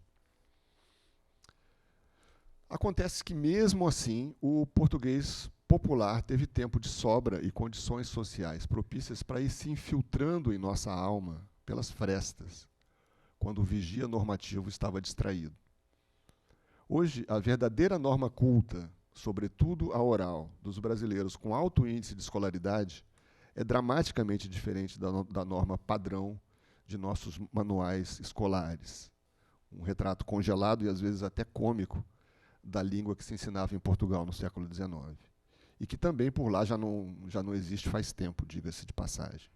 Acontece que, mesmo assim, o português popular teve tempo de sobra e condições sociais propícias para ir se infiltrando em nossa alma pelas frestas, quando o vigia normativo estava distraído. Hoje, a verdadeira norma culta, sobretudo a oral, dos brasileiros com alto índice de escolaridade, é dramaticamente diferente da norma padrão de nossos manuais escolares. Um retrato congelado e, às vezes, até cômico da língua que se ensinava em Portugal no século XIX. E que também por lá já não existe faz tempo, diga-se de passagem.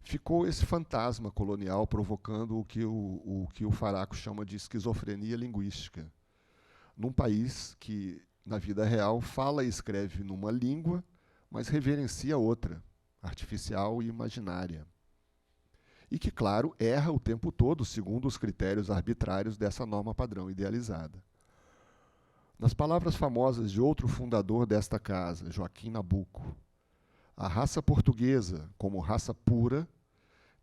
Ficou esse fantasma colonial provocando o que o Faraco chama de esquizofrenia linguística, num país que, na vida real, fala e escreve numa língua, mas reverencia outra, artificial e imaginária. E que, claro, erra o tempo todo segundo os critérios arbitrários dessa norma padrão idealizada. Nas palavras famosas de outro fundador desta casa, Joaquim Nabuco, a raça portuguesa, como raça pura,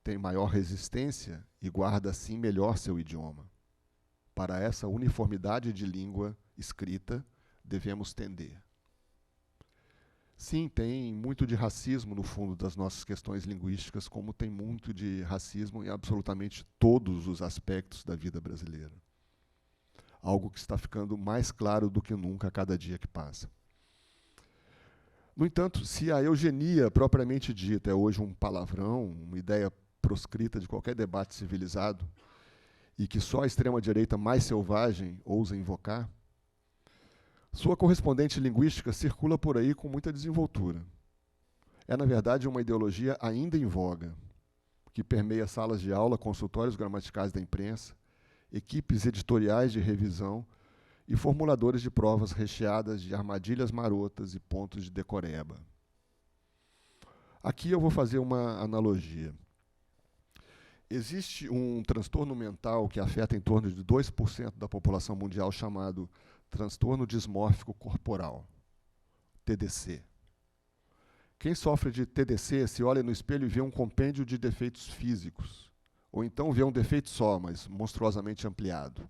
tem maior resistência e guarda assim melhor seu idioma. Para essa uniformidade de língua escrita, devemos tender. Sim, tem muito de racismo no fundo das nossas questões linguísticas, como tem muito de racismo em absolutamente todos os aspectos da vida brasileira. Algo que está ficando mais claro do que nunca a cada dia que passa. No entanto, se a eugenia propriamente dita é hoje um palavrão, uma ideia proscrita de qualquer debate civilizado, e que só a extrema-direita mais selvagem ousa invocar, sua correspondente linguística circula por aí com muita desenvoltura. É, na verdade, uma ideologia ainda em voga, que permeia salas de aula, consultórios gramaticais da imprensa, equipes editoriais de revisão e formuladores de provas recheadas de armadilhas marotas e pontos de decoreba. Aqui eu vou fazer uma analogia. Existe um transtorno mental que afeta em torno de 2% da população mundial chamado transtorno dismórfico corporal, TDC. Quem sofre de TDC se olha no espelho e vê um compêndio de defeitos físicos, ou então vê um defeito só, mas monstruosamente ampliado.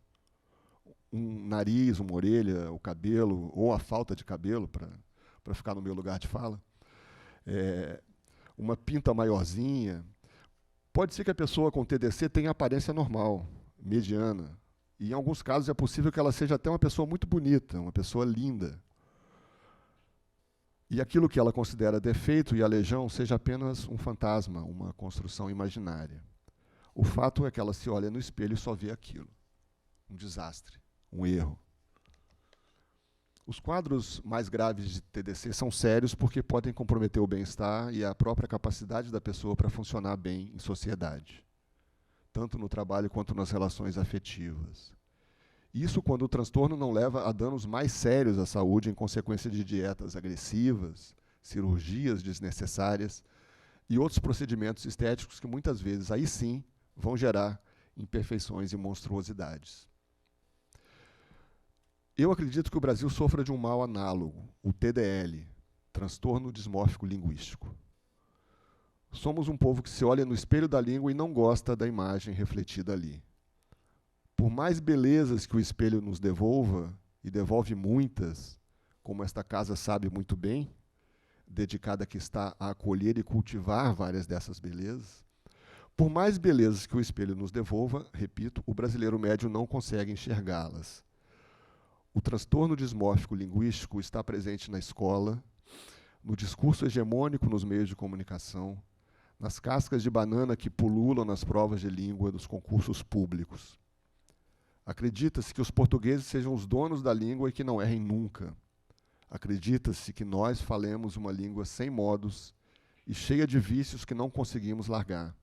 Um nariz, uma orelha, o cabelo, ou a falta de cabelo, para ficar no meu lugar de fala, uma pinta maiorzinha. Pode ser que a pessoa com TDC tenha aparência normal, mediana, e em alguns casos é possível que ela seja até uma pessoa muito bonita, uma pessoa linda. E aquilo que ela considera defeito e aleijão seja apenas um fantasma, uma construção imaginária. O fato é que ela se olha no espelho e só vê aquilo. Um desastre, um erro. Os quadros mais graves de TDC são sérios porque podem comprometer o bem-estar e a própria capacidade da pessoa para funcionar bem em sociedade, tanto no trabalho quanto nas relações afetivas. Isso quando o transtorno não leva a danos mais sérios à saúde em consequência de dietas agressivas, cirurgias desnecessárias e outros procedimentos estéticos que muitas vezes, aí sim, vão gerar imperfeições e monstruosidades. Eu acredito que o Brasil sofra de um mal análogo, o TDL, transtorno dismórfico linguístico. Somos um povo que se olha no espelho da língua e não gosta da imagem refletida ali. Por mais belezas que o espelho nos devolva, e devolve muitas, como esta casa sabe muito bem, dedicada que está a acolher e cultivar várias dessas belezas, por mais belezas que o espelho nos devolva, repito, o brasileiro médio não consegue enxergá-las. O transtorno dismórfico linguístico está presente na escola, no discurso hegemônico nos meios de comunicação, nas cascas de banana que pululam nas provas de língua dos concursos públicos. Acredita-se que os portugueses sejam os donos da língua e que não errem nunca. Acredita-se que nós falemos uma língua sem modos e cheia de vícios que não conseguimos largar,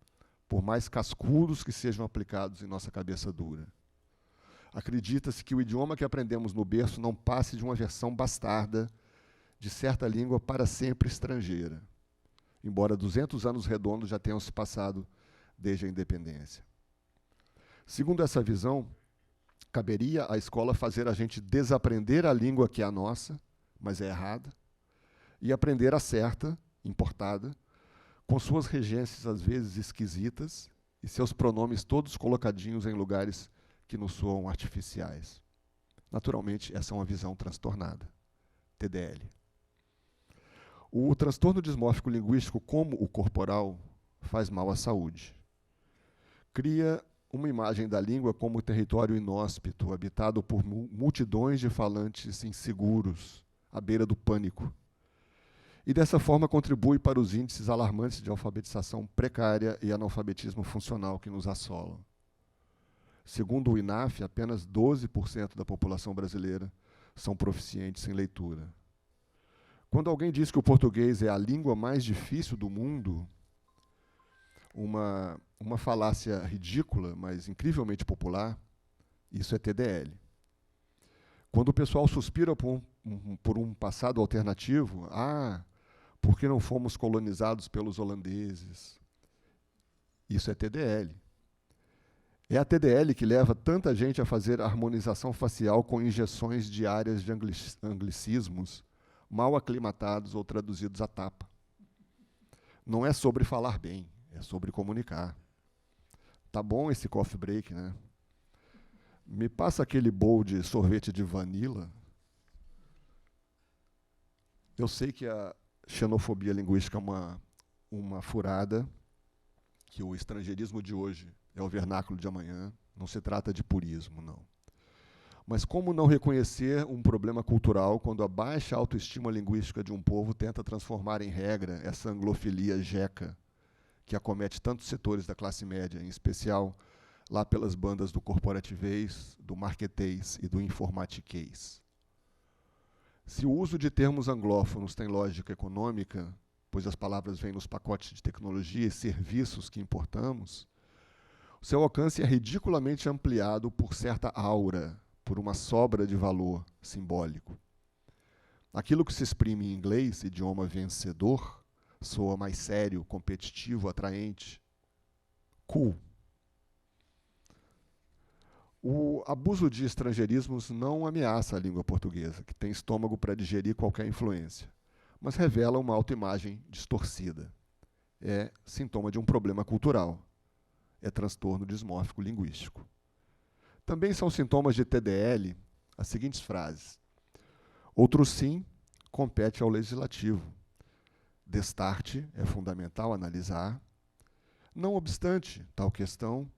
por mais cascudos que sejam aplicados em nossa cabeça dura. Acredita-se que o idioma que aprendemos no berço não passe de uma versão bastarda de certa língua para sempre estrangeira, embora 200 anos redondos já tenham se passado desde a independência. Segundo essa visão, caberia à escola fazer a gente desaprender a língua que é a nossa, mas é errada, e aprender a certa, importada, com suas regências às vezes esquisitas e seus pronomes todos colocadinhos em lugares que nos soam artificiais. Naturalmente, essa é uma visão transtornada, TDL. O transtorno dismórfico linguístico, como o corporal, faz mal à saúde. Cria uma imagem da língua como território inóspito, habitado por multidões de falantes inseguros, à beira do pânico. E dessa forma contribui para os índices alarmantes de alfabetização precária e analfabetismo funcional que nos assolam. Segundo o INAF, apenas 12% da população brasileira são proficientes em leitura. Quando alguém diz que o português é a língua mais difícil do mundo, uma falácia ridícula, mas incrivelmente popular, isso é TDL. Quando o pessoal suspira por um passado alternativo, porque não fomos colonizados pelos holandeses, isso é TDL. É a TDL que leva tanta gente a fazer harmonização facial com injeções diárias de anglicismos mal aclimatados ou traduzidos à tapa. Não é sobre falar bem, é sobre comunicar. Tá bom esse coffee break, né? Me passa aquele bowl de sorvete de vanilla. Eu sei que a xenofobia linguística é uma furada, que o estrangeirismo de hoje é o vernáculo de amanhã. Não se trata de purismo, não. Mas como não reconhecer um problema cultural quando a baixa autoestima linguística de um povo tenta transformar em regra essa anglofilia jeca que acomete tantos setores da classe média, em especial lá pelas bandas do corporativês, do marketês e do informatiquês. Se o uso de termos anglófonos tem lógica econômica, pois as palavras vêm nos pacotes de tecnologia e serviços que importamos, o seu alcance é ridiculamente ampliado por certa aura, por uma sobra de valor simbólico. Aquilo que se exprime em inglês, idioma vencedor, soa mais sério, competitivo, atraente, cool. O abuso de estrangeirismos não ameaça a língua portuguesa, que tem estômago para digerir qualquer influência, mas revela uma autoimagem distorcida. É sintoma de um problema cultural. É transtorno dismórfico linguístico. Também são sintomas de TDL as seguintes frases. Outro sim compete ao legislativo. Destarte é fundamental analisar. Não obstante tal questão,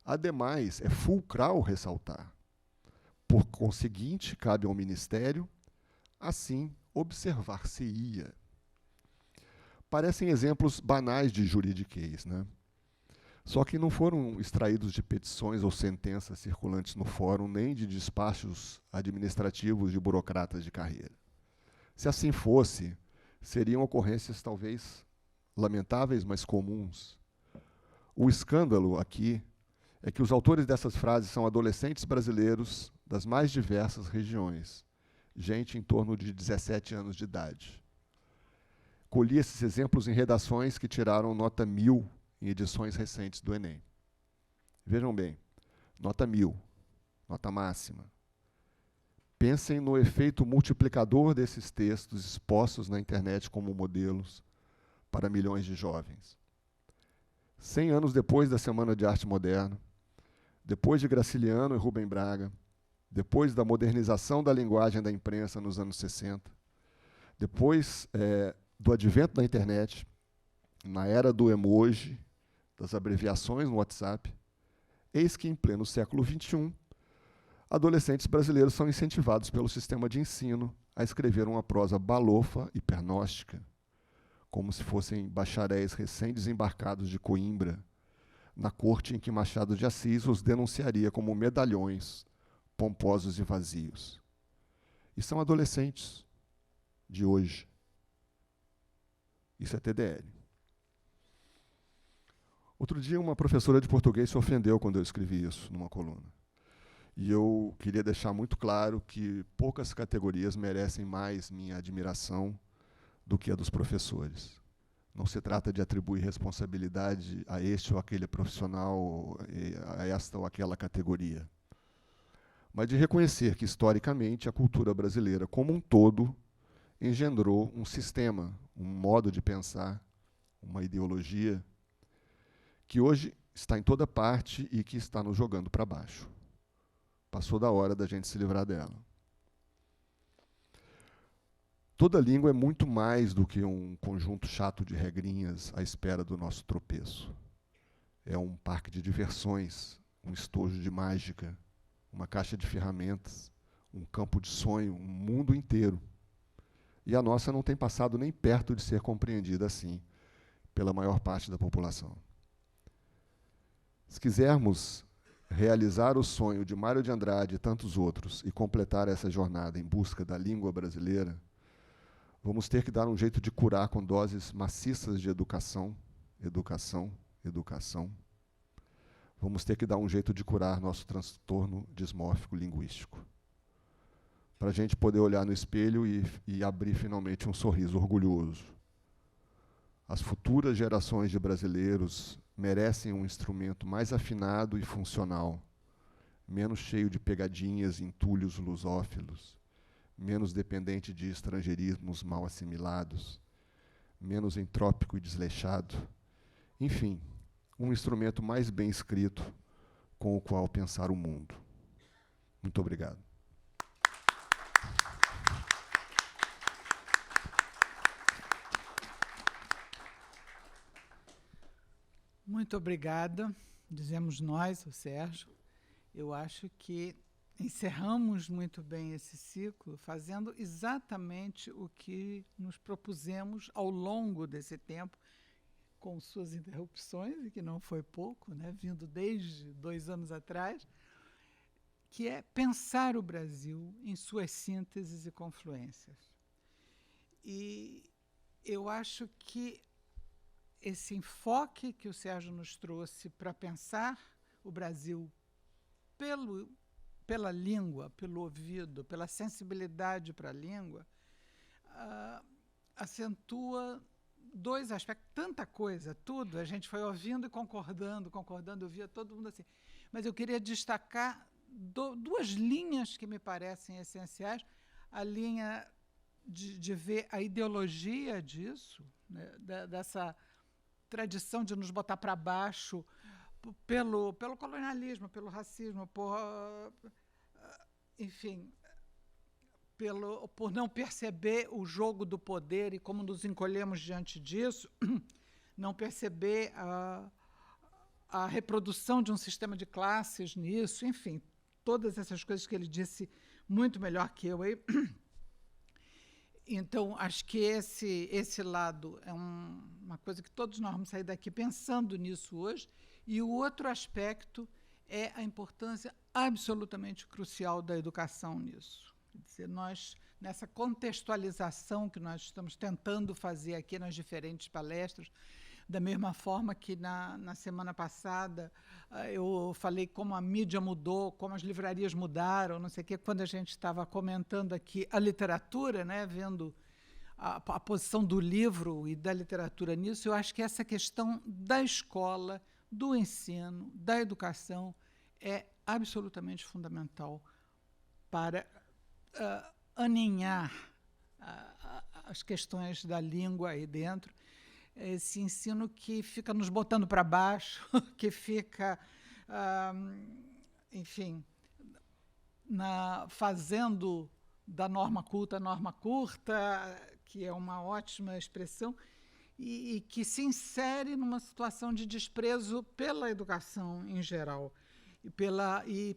ademais, é fulcral ressaltar. Por conseguinte, cabe ao Ministério, assim, observar-se-ia. Parecem exemplos banais de juridiquês, né? Só que não foram extraídos de petições ou sentenças circulantes no fórum, nem de despachos administrativos de burocratas de carreira. Se assim fosse, seriam ocorrências talvez lamentáveis, mas comuns. O escândalo aqui é que os autores dessas frases são adolescentes brasileiros das mais diversas regiões, gente em torno de 17 anos de idade. Colhi esses exemplos em redações que tiraram nota 1000 em edições recentes do Enem. Vejam bem, nota 1000, nota máxima. Pensem no efeito multiplicador desses textos expostos na internet como modelos para milhões de jovens. 100 anos depois da Semana de Arte Moderna, depois de Graciliano e Rubem Braga, depois da modernização da linguagem da imprensa nos anos 60, depois do advento da internet, na era do emoji, das abreviações no WhatsApp, eis que, em pleno século XXI, adolescentes brasileiros são incentivados pelo sistema de ensino a escrever uma prosa balofa e pernóstica, como se fossem bacharéis recém-desembarcados de Coimbra, na corte em que Machado de Assis os denunciaria como medalhões, pomposos e vazios. E são adolescentes de hoje. Isso é TDL. Outro dia, uma professora de português se ofendeu quando eu escrevi isso numa coluna. E eu queria deixar muito claro que poucas categorias merecem mais minha admiração do que a dos professores. Não se trata de atribuir responsabilidade a este ou aquele profissional, a esta ou aquela categoria, mas de reconhecer que, historicamente, a cultura brasileira como um todo engendrou um sistema, um modo de pensar, uma ideologia, que hoje está em toda parte e que está nos jogando para baixo. Passou da hora da gente se livrar dela. Toda língua é muito mais do que um conjunto chato de regrinhas à espera do nosso tropeço. É um parque de diversões, um estojo de mágica, uma caixa de ferramentas, um campo de sonho, um mundo inteiro. E a nossa não tem passado nem perto de ser compreendida assim pela maior parte da população. Se quisermos realizar o sonho de Mário de Andrade e tantos outros e completar essa jornada em busca da língua brasileira, vamos ter que dar um jeito de curar com doses maciças de educação, educação, educação. Vamos ter que dar um jeito de curar nosso transtorno dismórfico linguístico, para a gente poder olhar no espelho e abrir finalmente um sorriso orgulhoso. As futuras gerações de brasileiros merecem um instrumento mais afinado e funcional, menos cheio de pegadinhas e entulhos lusófilos, menos dependente de estrangeirismos mal assimilados, menos entrópico e desleixado. Enfim, um instrumento mais bem escrito com o qual pensar o mundo. Muito obrigado. Muito obrigada, dizemos nós, o Sérgio. Eu acho que encerramos muito bem esse ciclo, fazendo exatamente o que nos propusemos ao longo desse tempo, com suas interrupções, e que não foi pouco, né, vindo desde 2 anos atrás, que é pensar o Brasil em suas sínteses e confluências. E eu acho que esse enfoque que o Sérgio nos trouxe para pensar o Brasil pela língua, pelo ouvido, pela sensibilidade para a língua, acentua 2 aspectos, tanta coisa, tudo, a gente foi ouvindo e concordando, eu via todo mundo assim. Mas eu queria destacar 2 linhas que me parecem essenciais, a linha de ver a ideologia disso, né, dessa tradição de nos botar para baixo pelo colonialismo, pelo racismo, enfim, por não perceber o jogo do poder e como nos encolhemos diante disso, não perceber a reprodução de um sistema de classes nisso, enfim, todas essas coisas que ele disse muito melhor que eu aí. Então, acho que esse lado é uma coisa que todos nós vamos sair daqui pensando nisso hoje. E o outro aspecto é a importância absolutamente crucial da educação nisso. Quer dizer, nós, nessa contextualização que nós estamos tentando fazer aqui nas diferentes palestras, da mesma forma que na semana passada eu falei como a mídia mudou, como as livrarias mudaram, não sei o quê, quando a gente estava comentando aqui a literatura, né, vendo a posição do livro e da literatura nisso, eu acho que essa questão da escola, do ensino, da educação, é absolutamente fundamental para aninhar as questões da língua aí dentro. Esse ensino que fica nos botando para baixo, que fica, enfim, fazendo da norma culta a norma curta, que é uma ótima expressão, e que se insere numa situação de desprezo pela educação em geral, e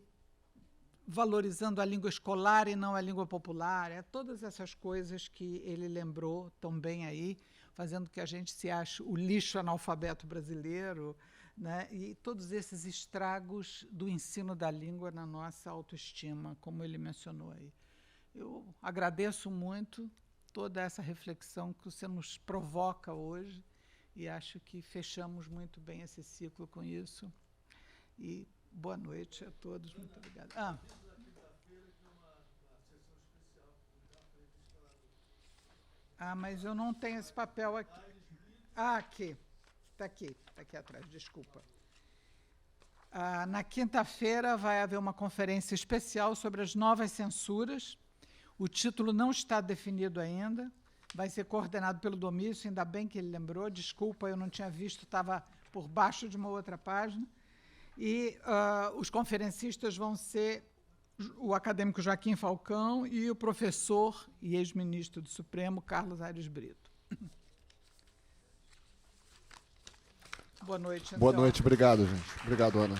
valorizando a língua escolar e não a língua popular, todas essas coisas que ele lembrou tão bem aí, fazendo que a gente se ache o lixo analfabeto brasileiro, né? E todos esses estragos do ensino da língua na nossa autoestima, como ele mencionou aí. Eu agradeço muito toda essa reflexão que você nos provoca hoje e acho que fechamos muito bem esse ciclo com isso. E boa noite a todos. Muito obrigada. Mas eu não tenho esse papel aqui. Aqui. Está aqui atrás, desculpa. Na quinta-feira vai haver uma conferência especial sobre as novas censuras. O título não está definido ainda. Vai ser coordenado pelo Domício, ainda bem que ele lembrou. Desculpa, eu não tinha visto, estava por baixo de uma outra página. E os conferencistas vão ser o acadêmico Joaquim Falcão e o professor e ex-ministro do Supremo, Carlos Aires Brito. Boa noite, então. Boa noite, obrigado, gente. Obrigado, Ana.